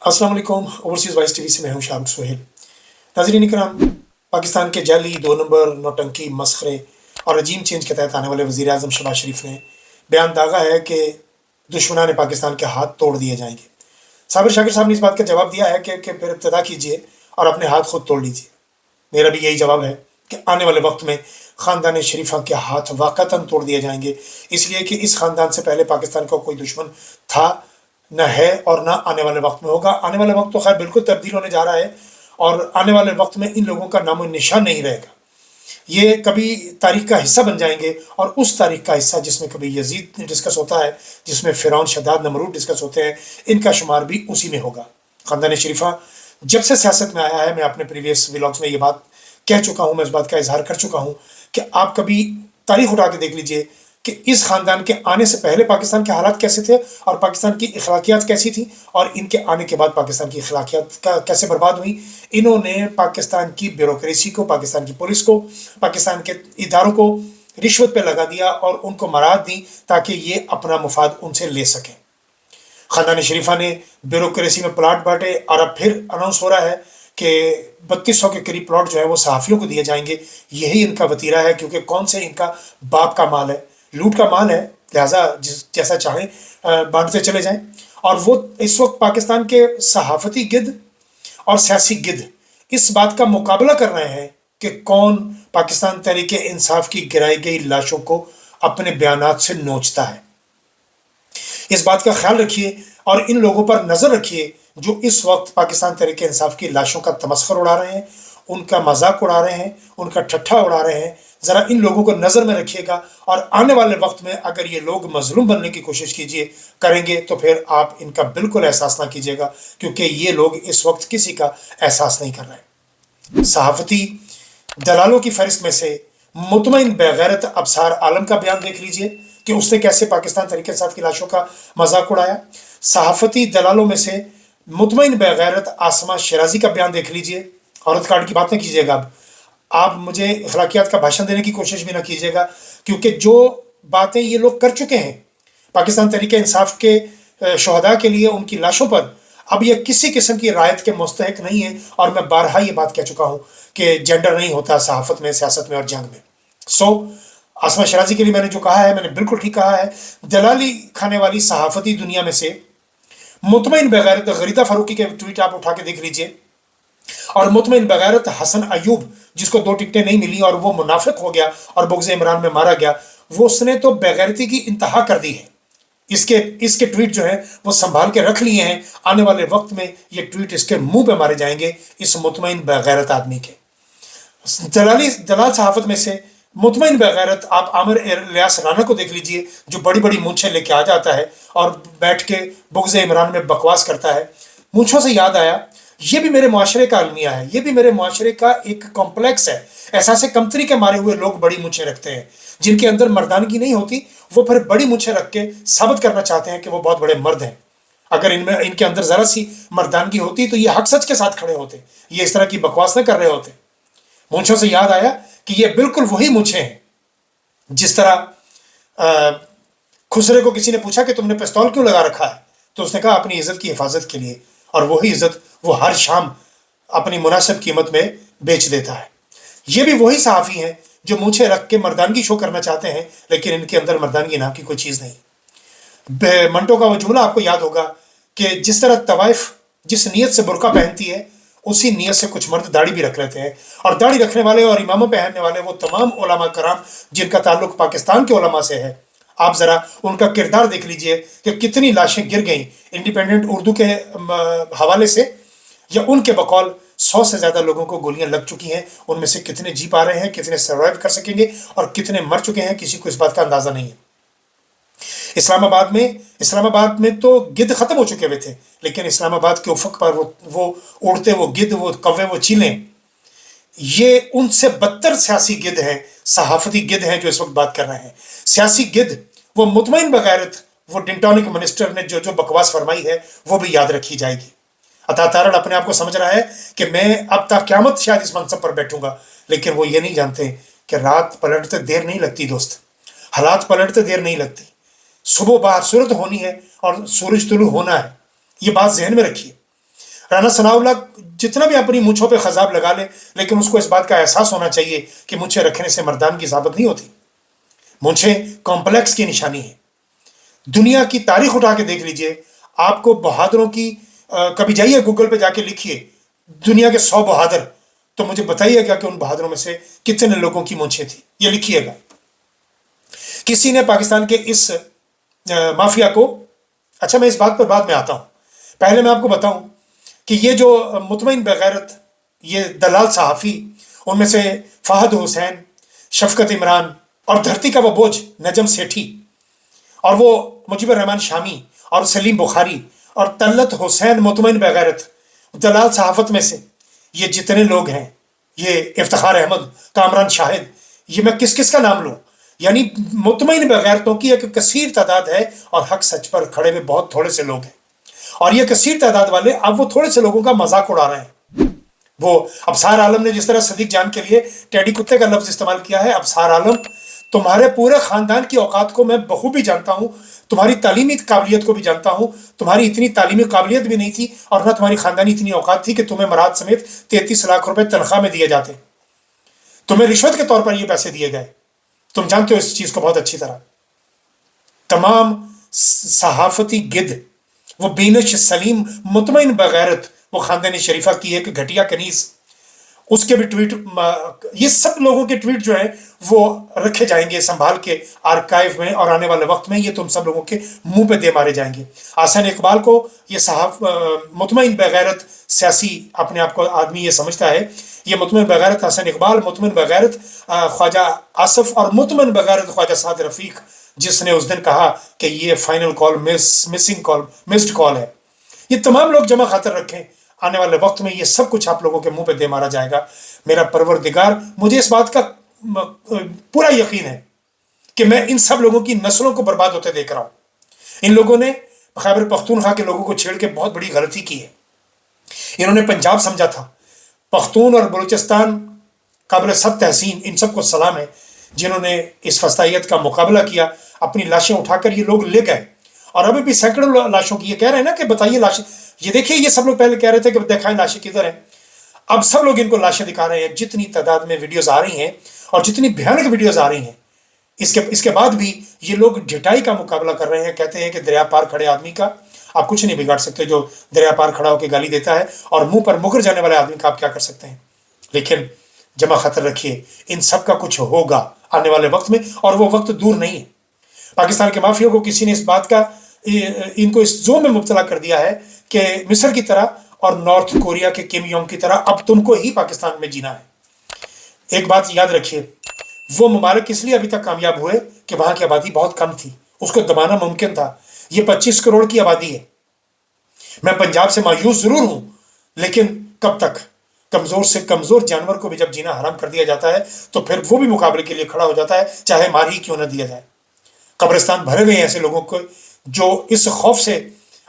अस्सलाम वालेकुम। Overseas vice TV से मैं हूं शाम सुहेल। नाज़रीन इकराम, पाकिस्तान के जाली 2 नंबर नौटंकी मसखरे और रजीम चेंज के तहत आने वाले वज़ीर आज़म शहबाज शरीफ ने बयान दागा है कि दुश्मनान पाकिस्तान के हाथ तोड़ दिए जाएंगे। साबिर शाकिर साहब ने इस बात का जवाब दिया है कि फिर इब्तदा कीजिए और अपने हाथ खुद तोड़ लीजिए। मेरा भी यही जवाब है कि आने वाले वक्त में ख़ानदान शरीफा के हाथ वाक़तन तोड़ दिए जाएंगे, इसलिए कि इस ख़ानदान से पहले पाकिस्तान का कोई दुश्मन था, न है और न आने वाले वक्त में होगा। आने वाला वक्त तो खैर बिल्कुल तब्दील होने जा रहा है और आने वाले वक्त में इन लोगों का नामो निशान नहीं रहेगा। ये कभी तारीख का हिस्सा बन जाएंगे और उस तारीख का हिस्सा जिसमें कभी यजीद डिस्कस होता है, जिसमें फ़िरौन, शद्दाद, नमरूद डिस्कस होते हैं, इनका शुमार भी उसी में होगा। ख़ानदान शरीफा जब से सियासत में आया है, मैं अपने प्रीवियस व्लॉग्स में ये बात कह चुका हूँ, मैं इस बात का इजहार कर चुका हूँ कि आप कभी तारीख उठा के देख लीजिए कि इस ख़ानदान के आने से पहले पाकिस्तान के हालात कैसे थे और पाकिस्तान की अखलाकियात कैसी थी, और इनके आने के बाद पाकिस्तान की अखलाकियात का कैसे बर्बाद हुई। इन्होंने पाकिस्तान की ब्यूरोक्रेसी को, पाकिस्तान की पुलिस को, पाकिस्तान के इदारों को रिश्वत पे लगा दिया और उनको मराद दी ताकि ये अपना मुफाद उनसे ले सकें। ख़ानदान शरीफा ने ब्यूरोक्रेसी में प्लाट बांटे और अब फिर अनाउंस हो रहा है कि 3200 के करीब प्लॉट जो है वो सहाफ़ियों को दिए जाएंगे। यही इनका वतीरा है, क्योंकि कौन से इनका बाप का माल है, लूट का माल है, लिहाजा जैसा चाहें बांटते चले जाएं। और वो इस वक्त पाकिस्तान के सहाफ़ती गिद्ध और सियासी गिद्ध इस बात का मुकाबला कर रहे हैं कि कौन पाकिस्तान तहरीक इंसाफ की गिराई गई लाशों को अपने बयानात से नोचता है। इस बात का ख्याल रखिए और इन लोगों पर नज़र रखिए जो इस वक्त पाकिस्तान तहरीक इंसाफ की लाशों का तमस्खुर उड़ा रहे हैं, उनका मजाक उड़ा रहे हैं, उनका ठट्ठा उड़ा रहे हैं। ज़रा इन लोगों को नज़र में रखिएगा और आने वाले वक्त में अगर ये लोग मजलूम बनने की कोशिश करेंगे तो फिर आप इनका बिल्कुल एहसास ना कीजिएगा, क्योंकि ये लोग इस वक्त किसी का एहसास नहीं कर रहे। सहाफ़ती दलालों की फहरिस्त में से मुतमईन बेगैरत अबसार आलम का बयान देख लीजिए कि उसने कैसे पाकिस्तान तहरीक इंसाफ की लाशों का मजाक उड़ाया। सहाफ़ती दलालों में से मुतमईन बेगैरत आसमा शराजी का बयान देख लीजिए। औरत कार्ड की बात न कीजिएगा, आप मुझे अखलाकियात का भाषण देने की कोशिश भी ना कीजिएगा, क्योंकि जो बातें ये लोग कर चुके हैं पाकिस्तान तहरीक इंसाफ के शहदा के लिए, उनकी लाशों पर, अब ये किसी किस्म की रायत के मुस्तहिक नहीं है। और मैं बारहा ये बात कह चुका हूँ कि जेंडर नहीं होता सहाफ़त में, सियासत में और जंग में। आसमा शराजी के लिए मैंने जो कहा है, मैंने बिल्कुल ठीक कहा है। दलाली खाने वाली सहाफ़ती दुनिया में से मुतमईन बेगैरत गरीदा फारूकी के ट्वीट आप उठा के देख लीजिए, और मुतमईन बेगैरत हसन अयूब जिसको 2 टिकटें नहीं मिली और वो मुनाफिक हो गया और बुग़्ज़ इमरान में मारा गया, वो उसने तो बेगैरती की इंतहा कर दी है। इसके ट्वीट जो है वो संभाल के रख लिए हैं। आने वाले वक्त में ये ट्वीट इसके मुंह पे मारे जाएंगे, इस मुतमईन बेगैरत आदमी के। दलाल सहाफ़त में से मुतमईन बेगैरत आप आमिर इलियास राना को देख लीजिए, जो बड़ी बड़ी मूंछें लेके आ जाता है और बैठ के बुग़्ज़ इमरान में बकवास करता है। मूंछों से याद आया, ये भी मेरे मुआशरे का अलमिया है, ये भी मेरे मुआशरे का एक कॉम्प्लेक्स है। एहसास कमतरी के मारे हुए लोग बड़ी मूंछें रखते हैं, जिनके अंदर मर्दानगी नहीं होती, वो फिर बड़ी मूंछें रख के साबित करना चाहते हैं कि वो बहुत बड़े मर्द हैं। अगर इनके अंदर ज़रा सी मर्दानगी होती तो ये हक सच के साथ खड़े होते, ये इस तरह की बकवास न कर रहे होते। मूंछों से याद आया कि ये बिल्कुल वही मूंछें हैं जिस तरह खुसरे को किसी ने पूछा कि तुमने पिस्तौल क्यों लगा रखा है, तो उसने कहा अपनी इज्जत की हिफाजत के लिए, और वही इज्जत वो हर शाम अपनी मुनासिब कीमत में बेच देता है। ये भी वही सहाफ़ी हैं जो मूंछें रख के मर्दानगी शो करना चाहते हैं, लेकिन इनके अंदर मर्दानगी नाम की कोई चीज़ नहीं। मंटो का वो जुमला आपको याद होगा कि जिस तरह तवाइफ जिस नीयत से बुरका पहनती है, उसी नीयत से कुछ मर्द दाढ़ी भी रख लेते हैं। और दाढ़ी रखने वाले और इमामों पहनने वाले वो तमाम उलमा कराम जिनका ताल्लुक पाकिस्तान के उलमा से है, आप ज़रा उनका किरदार देख लीजिए कि कितनी लाशें गिर गईं इंडिपेंडेंट उर्दू के हवाले से, या उनके बकौल 100 से ज़्यादा लोगों को गोलियां लग चुकी हैं। उनमें से कितने जी पा रहे हैं, कितने सर्वाइव कर सकेंगे और कितने मर चुके हैं, किसी को इस बात का अंदाज़ा नहीं है। इस्लामाबाद में तो गिद्ध ख़त्म हो चुके हुए थे, लेकिन इस्लामाबाद के उफ़क़ पर वो उड़ते वो गिद्ध, वो कौवे, वो चीलें, ये उनसे बदतर सियासी गिद्ध हैं, सहाफ़ती गिद्ध हैं जो इस वक्त बात कर रहे हैं। सियासी गिद्ध, वो मुतमईन बगैरत, वो डिंटोनिक मिनिस्टर ने जो बकवास फरमाई है वो भी याद रखी जाएगी। अता तारड़ अपने आप को समझ रहा है कि मैं अब तक क़यामत शायद इस मनसब पर बैठूंगा, लेकिन वो ये नहीं जानते कि रात पलटते देर नहीं लगती दोस्त, हालात पलटते देर नहीं लगती। सुबह बाहर सूरत होनी है और सूरज तुलू होना है, ये बात जहन में रखिए। राना सनाउल्लाह जितना भी अपनी मूंछों पे खजाब लगा ले, लेकिन उसको इस बात का एहसास होना चाहिए कि मूंछें रखने से मर्दान की ज़ाबत नहीं होती। मूंछें कॉम्प्लेक्स की निशानी है। दुनिया की तारीख उठा के देख लीजिए, आपको बहादुरों की कभी जाइए गूगल पे जाके लिखिए दुनिया के 100 बहादुर, तो मुझे बताइएगा कि उन बहादुरों में से कितने लोगों की मूंछें थी, ये लिखिएगा। किसी ने पाकिस्तान के इस माफिया को, अच्छा मैं इस बात पर बाद में आता हूँ, पहले मैं आपको बताऊं कि ये जो मुतमईन बगैरत ये दलाल सहाफ़ी, उनमें से फ़हद हुसैन, शफकत इमरान और धरती का वो बोझ नजम सेठी और वो मुजीबर रहमान शामी और सलीम बुखारी और तलत हुसैन मुतमईन बगैरत दलाल सहाफ़त में से ये जितने लोग हैं, ये इफ्तिखार अहमद, कामरान शाहिद, ये मैं किस किस का नाम लूँ, यानी मुतमईन बगैरतों की एक कसीर तादाद है और हक सच पर खड़े हुए बहुत थोड़े से लोग हैं। और ये कसीर तादाद वाले अब वो थोड़े से लोगों का मजाक उड़ा रहे हैं। वो अबसार आलम ने जिस तरह सदीक जान के लिए टेडी कुत्ते का लफ्ज इस्तेमाल किया है, अबसार आलम तुम्हारे पूरे खानदान की औकात को मैं बखूबी जानता हूं, तुम्हारी तालीमी काबिलियत को भी जानता हूं। तुम्हारी इतनी तालीमी काबिलियत भी नहीं थी और ना तुम्हारी खानदानी इतनी औकात थी कि तुम्हें मराद समेत 33 लाख रुपए तनख्वाह में दिए जाते, तुम्हें रिश्वत के तौर पर ये पैसे दिए गए। तुम जानते हो इस चीज को बहुत अच्छी तरह। तमाम सहाफती गिद्ध, वो बीनश सलीम मुतमईन बगैरत, वो खानदानी शरीफा की एक घटिया कनीज, उसके भी ट्वीट, ये सब लोगों के ट्वीट जो हैं वो रखे जाएंगे संभाल के आर्काइव में, और आने वाले वक्त में ये तुम सब लोगों के मुंह पे दे मारे जाएंगे। हसन इकबाल को ये मुतमईन बगैरत सियासी अपने आप को आदमी ये समझता है, ये मुतमईन बगैरत हसन इकबाल, मुतमईन बगैरत ख्वाजा आसफ और मुतमईन बगैरत ख्वाजा साद रफीक, जिसने उस दिन कहा कि ये फाइनल कॉल मिस्ड कॉल है। ये तमाम लोग जमा खातर रखें, आने वाले वक्त में ये सब कुछ आप लोगों के मुंह पे दे मारा जाएगा। मेरा परवरदिगार, मुझे इस बात का पूरा यकीन है कि मैं इन सब लोगों की नस्लों को बर्बाद होते देख रहा हूं। इन लोगों ने खैबर पख्तूनख्वा के लोगों को छेड़ के बहुत बड़ी गलती की है। इन्होंने पंजाब समझा था। पख्तून और बलूचिस्तान काबिल सब तहसीन, इन सबको सलाम है जिन्होंने इस फसाइयत का मुकाबला किया। अपनी लाशें उठाकर ये लोग ले गए और अभी भी सैकड़ों लाशों की, ये कह रहे हैं ना कि बताइए लाशें, ये देखिए ये सब लोग पहले कह रहे थे कि दिखाएं लाशें किधर हैं, अब सब लोग इनको लाशें दिखा रहे हैं। जितनी तादाद में वीडियोस आ रही हैं और जितनी भयानक वीडियोस आ रही हैं, इसके बाद भी ये लोग ढिठाई का मुकाबला कर रहे हैं। कहते हैं कि दरिया पार खड़े आदमी का आप कुछ नहीं बिगाड़ सकते, जो दरिया पार खड़ा होकर गाली देता है और मुंह पर मुकर जाने वाले आदमी का आप क्या कर सकते हैं। लेकिन जमा खतर रखिए, इन सब का कुछ होगा आने वाले वक्त में, और वो वक्त दूर नहीं है। पाकिस्तान के माफिया को किसी ने इस बात का, इनको इस जोन में मुब्तला कर दिया है कि मिस्र की तरह और नॉर्थ कोरिया के किम योंग की तरह अब तुमको ही पाकिस्तान में जीना है। एक बात याद रखिए, वो ममालिक इसलिए अभी तक कामयाब हुए कि वहां की आबादी बहुत कम थी, उसको दबाना मुमकिन था। ये 25 करोड़ की आबादी है। मैं पंजाब से मायूस जरूर हूं, लेकिन कब तक? कमजोर से कमजोर जानवर को भी जब जीना हराम कर दिया जाता है तो फिर वो भी मुकाबले के लिए खड़ा हो जाता है, चाहे मार ही क्यों ना दिया जाए। कब्रिस्तान भरे हुए हैं ऐसे लोगों को जो इस खौफ से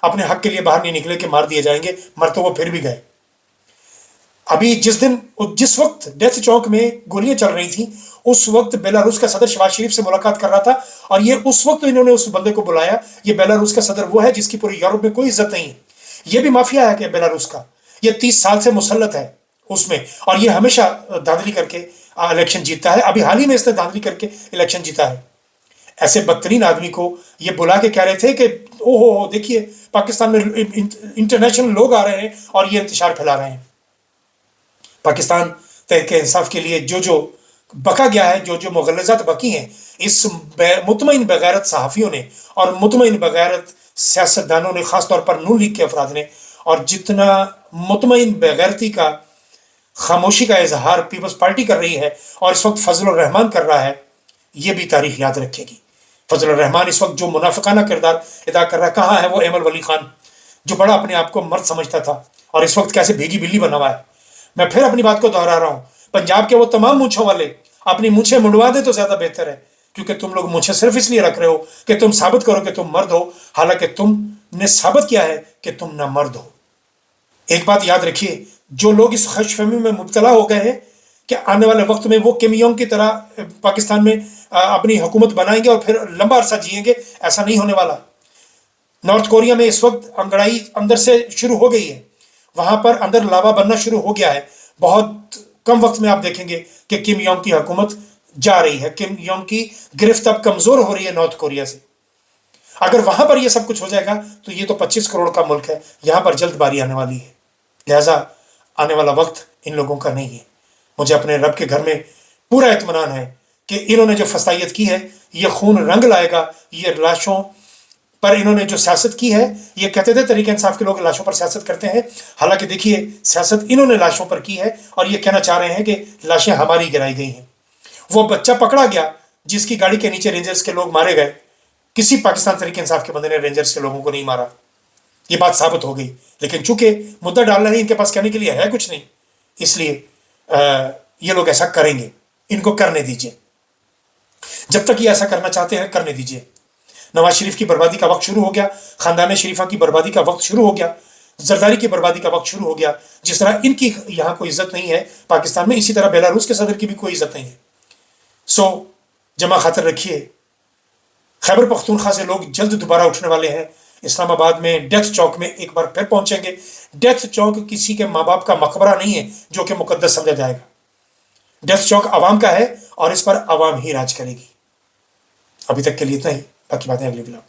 अपने हक के लिए बाहर नहीं निकले कि मार दिए जाएंगे, मर तो वो फिर भी गए। अभी जिस वक्त डेथ चौक में गोलियां चल रही थी, उस वक्त बेलारूस का सदर शहबाज शरीफ से मुलाकात कर रहा था, और ये उस वक्त इन्होंने उस बंदे को बुलाया। ये बेलारूस का सदर वो है जिसकी पूरी यूरोप में कोई इज्जत नहीं है। ये भी माफिया है कि बेलारूस का, ये 30 साल से मुसल्लत है उसमें, और ये हमेशा धांधली करके इलेक्शन जीतता है। अभी हाल ही में इसने धांधली करके इलेक्शन जीता है। ऐसे बदतरीन आदमी को ये बुला के कह रहे थे कि ओहो देखिए पाकिस्तान में इंटरनेशनल लोग आ रहे हैं और ये इंतशार फैला रहे हैं। पाकिस्तान तहरीक इंसाफ के लिए जो जो बका गया है, जो जो मुगलजात बकी हैं, इस मुतमईन बगैरत सहाफ़ियों ने और मुतमईन बगैरत सियासतदानों ने, ख़ास तौर पर नून लीग के अफराद ने, और जितना मुतमईन बगैरती का खामोशी का इजहार पीपल्स पार्टी कर रही है और इस वक्त फजलुर रहमान कर रहा है, ये भी तारीख याद रखेगी। फजलुर रहमान इस वक्त जो मुनाफिकाना किरदार अदा कर रहा है, कहाँ है वो एमल वली खान जो बड़ा अपने आप को मर्द समझता था और इस वक्त कैसे भीगी बिल्ली बना हुआ है। मैं फिर अपनी बात को दोहरा रहा हूँ, पंजाब के वो तमाम मूंछों वाले अपनी मूंछें मुंडवा दे तो ज्यादा बेहतर है, क्योंकि तुम लोग मूंछें सिर्फ इसलिए रख रहे हो कि तुम साबित करो कि तुम मर्द हो, हालांकि तुमने साबित किया है कि तुम ना मर्द हो। एक बात याद रखिए, जो लोग इस खुशफहमी में मुब्तला हो गए हैं कि आने वाले वक्त में वो किम योंग की तरह पाकिस्तान में अपनी हुकूमत बनाएंगे और फिर लंबा अरसा जिएंगे, ऐसा नहीं होने वाला। नॉर्थ कोरिया में इस वक्त अंगड़ाई अंदर से शुरू हो गई है। वहां पर अंदर लावा बनना शुरू हो गया है। बहुत कम वक्त में आप देखेंगे कि किम योंग की हुकूमत जा रही है, किम योंग की गिरफ्त अब कमजोर हो रही है नॉर्थ कोरिया से। अगर वहां पर यह सब कुछ हो जाएगा तो ये तो 25 करोड़ का मुल्क है, यहां पर जल्द बारी आने वाली है। लिहाजा आने वाला वक्त इन लोगों का नहीं है। मुझे अपने रब के घर में पूरा इत्मीनान है कि इन्होंने जो फसाइयत की है ये खून रंग लाएगा। ये लाशों पर इन्होंने जो सियासत की है, ये कहते थे तरीके इंसाफ के लोग लाशों पर सियासत करते हैं, हालांकि देखिए सियासत इन्होंने लाशों पर की है और ये कहना चाह रहे हैं कि लाशें हमारी गिराई गई हैं। वो बच्चा पकड़ा गया जिसकी गाड़ी के नीचे रेंजर्स के लोग मारे गए, किसी पाकिस्तान तरीके इंसाफ के बंदे ने रेंजर्स के लोगों को नहीं मारा, ये बात साबित हो गई। लेकिन चूंकि मुद्दा डालना ही इनके पास कहने के लिए है कुछ नहीं, इसलिए ये लोग ऐसा करेंगे। इनको करने दीजिए, जब तक ये ऐसा करना चाहते हैं करने दीजिए। नवाज शरीफ की बर्बादी का वक्त शुरू हो गया, खानदान शरीफा की बर्बादी का वक्त शुरू हो गया, जरदारी की बर्बादी का वक्त शुरू हो गया। जिस तरह इनकी यहां कोई इज्जत नहीं है पाकिस्तान में, इसी तरह बेलारूस के सदर की भी कोई इज्जत नहीं है। सो जमा खातर रखिए, खैबर पख्तूनख्वा से लोग जल्द दोबारा उठने वाले हैं। इस्लामाबाद में डेथ चौक में एक बार फिर पहुंचेंगे। डेथ चौक किसी के माँ बाप का मकबरा नहीं है जो कि मुकद्दस समझा जाएगा। डेथ चौक आवाम का है और इस पर आवाम ही राज करेगी। अभी तक के लिए इतना ही, बाकी बातें अगले ब्लॉग।